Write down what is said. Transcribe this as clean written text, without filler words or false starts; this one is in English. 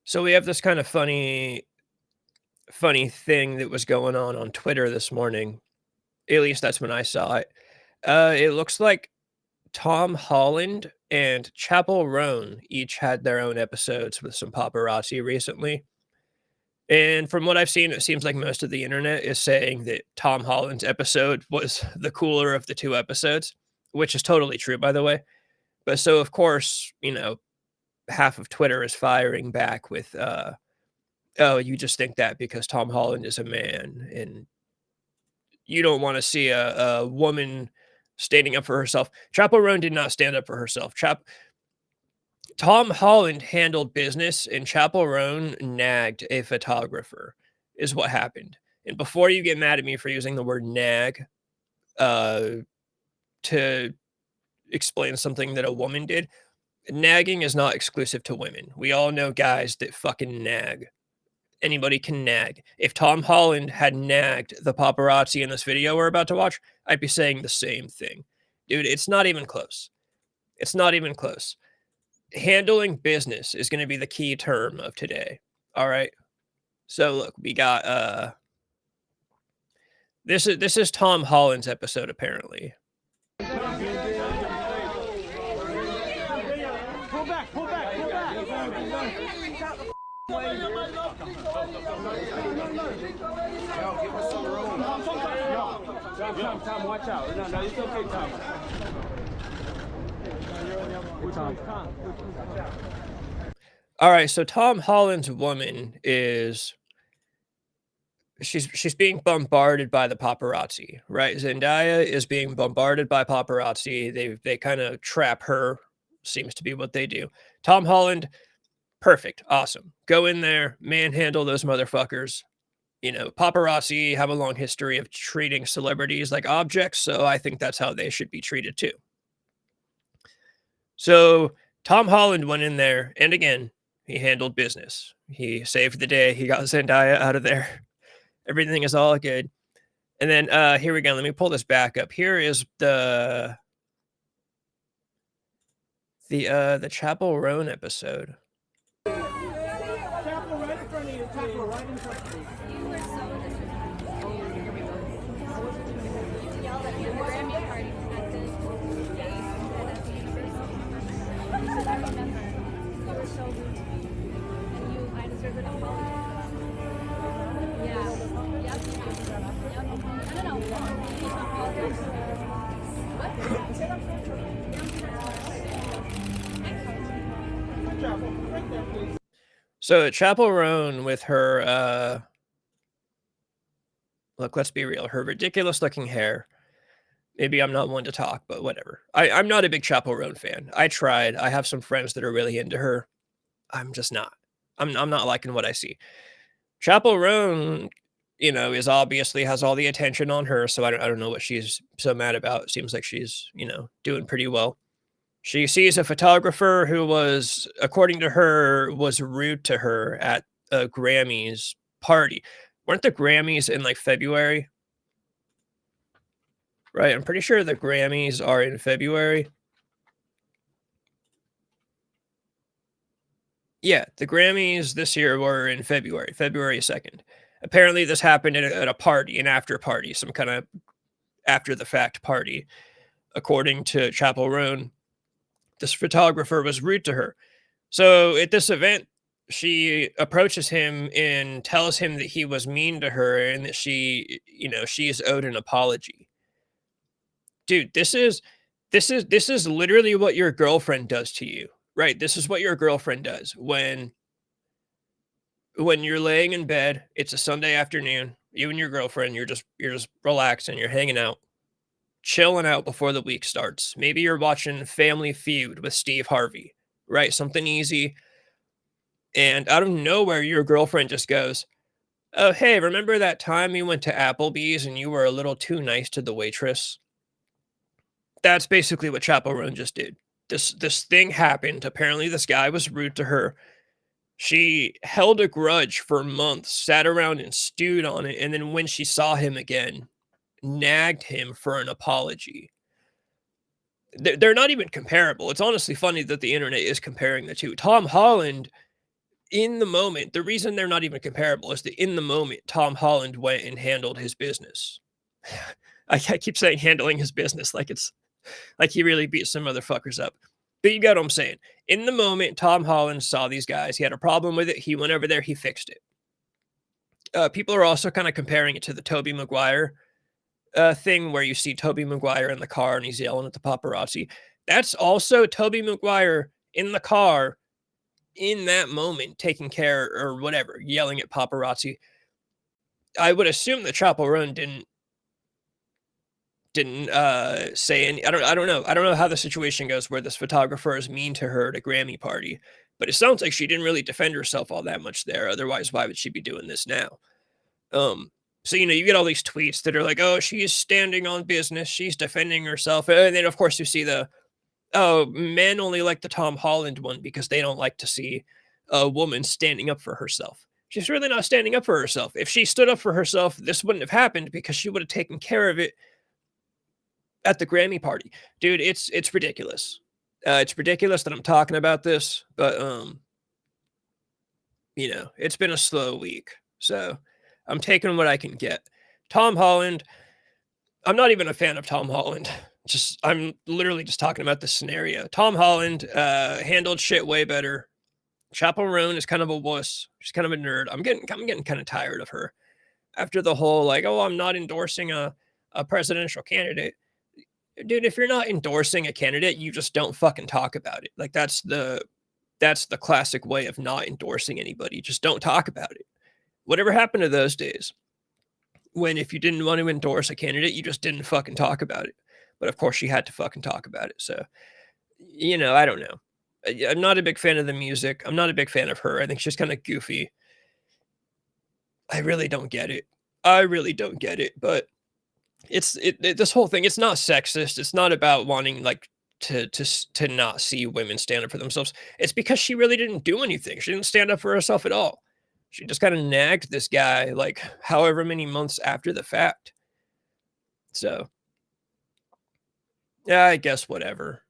So we have this kind of funny thing that was going on Twitter this morning. At least that's when I saw it. It looks like Tom Holland and Chappell Roan each had their own episodes with some paparazzi recently. And from what I've seen, it seems like most of the internet is saying that Tom Holland's episode was the cooler of the two episodes, which is totally true, by the way. But so, of course, half of Twitter is firing back with, "Oh, you just think that because Tom Holland is a man, and you don't wanna see a woman standing up for herself." Chappell Roan did not stand up for herself. Tom Holland handled business, and Chappell Roan nagged a photographer, is what happened. And before you get mad at me for using the word nag, uh, to explain something that a woman did, nagging is not exclusive to women. We all know guys that fucking nag. Anybody can nag. If Tom Holland had nagged the paparazzi in this video we're about to watch, I'd be saying the same thing. Dude, it's not even close. It's not even close. Handling business is gonna be the key term of today. All right. So look, we got this is Tom Holland's episode apparently. Pull back, pull back, pull back. Tom, watch out. No, it's okay, Tom. All right, so Tom Holland's woman is she's being bombarded by the paparazzi, right? Zendaya is being bombarded by paparazzi. They kind of trap her, seems to be what they do. Tom Holland, perfect, awesome. Go in there, manhandle those motherfuckers. Paparazzi have a long history of treating celebrities like objects, so I think that's how they should be treated too. So Tom Holland went in there, and again, he handled business. He saved the day. He got Zendaya out of there. Everything is all good. And then here we go. Let me pull this back up. Here is the Chappell Roan episode. Chappell right in front of you. Chappell right in front of you. You were so disrespectful. Here we go. You yelled at me at the Grammy party at the I remember. You were so rude to me. And I deserve an apology. Yeah. Yep. No. You apologize. Chappell, right there, please. So Chappell Roan with her look, let's be real, her ridiculous looking hair. Maybe I'm not one to talk, but whatever. I'm not a big Chappell Roan fan. I tried. I have some friends that are really into her. I'm just not. I'm not liking what I see. Chappell Roan, is obviously has all the attention on her, so I don't know what she's so mad about. It seems like she's, doing pretty well. She sees a photographer who was, according to her, was rude to her at a Grammys party. Weren't the Grammys in like February? Right, I'm pretty sure the Grammys are in February. Yeah, the Grammys this year were in February, February 2nd. Apparently, this happened at a party, an after party, some kind of after the fact party. According to Chappell Roan, this photographer was rude to her. So at this event, she approaches him and tells him that he was mean to her and that she's owed an apology. Dude, this is literally what your girlfriend does to you, right? This is what your girlfriend does when you're laying in bed. It's a Sunday afternoon. You and your girlfriend, you're just relaxing, you're hanging out, chilling out before the week starts. Maybe you're watching Family Feud with Steve Harvey, right? Something easy. And out of nowhere, your girlfriend just goes, "Oh, hey, remember that time you went to Applebee's and you were a little too nice to the waitress?" That's basically what Chappell Roan just did. This thing happened. Apparently, this guy was rude to her. She held a grudge for months, sat around and stewed on it, and then when she saw him again, nagged him for an apology. They're not even comparable. It's honestly funny that the internet is comparing the two. Tom Holland in the moment, the reason they're not even comparable is that in the moment, Tom Holland went and handled his business. I keep saying handling his business like it's like he really beat some motherfuckers up. But you get what I'm saying. In the moment, Tom Holland saw these guys. He had a problem with it. He went over there. He fixed it. People are also kind of comparing it to the Tobey Maguire thing where you see Tobey Maguire in the car and he's yelling at the paparazzi. That's also Tobey Maguire in the car in that moment, taking care or whatever, yelling at paparazzi. I would assume that Chappell Roan didn't say any. I don't know. I don't know how the situation goes where this photographer is mean to her at a Grammy party, but it sounds like she didn't really defend herself all that much there. Otherwise, why would she be doing this now? So you get all these tweets that are like, "Oh, she's standing on business. She's defending herself," and then of course you see the, "Oh, men only like the Tom Holland one because they don't like to see a woman standing up for herself." She's really not standing up for herself. If she stood up for herself, this wouldn't have happened because she would have taken care of it at the Grammy party. Dude, it's ridiculous. It's ridiculous that I'm talking about this, but it's been a slow week. So I'm taking what I can get. Tom Holland, I'm not even a fan of Tom Holland. I'm literally just talking about this scenario. Tom Holland handled shit way better. Chappell Roan is kind of a wuss. She's kind of a nerd. I'm getting kind of tired of her after the whole like, oh, I'm not endorsing a presidential candidate. Dude, if you're not endorsing a candidate, you just don't fucking talk about it. Like that's the classic way of not endorsing anybody. Just don't talk about it. Whatever happened to those days when if you didn't want to endorse a candidate, you just didn't fucking talk about it. But of course, she had to fucking talk about it. So, I don't know. I'm not a big fan of the music. I'm not a big fan of her. I think she's kind of goofy. I really don't get it. I really don't get it. But this whole thing. It's not sexist. It's not about wanting like to not see women stand up for themselves. It's because she really didn't do anything. She didn't stand up for herself at all. She just kind of nagged this guy like however many months after the fact. So, yeah, I guess whatever.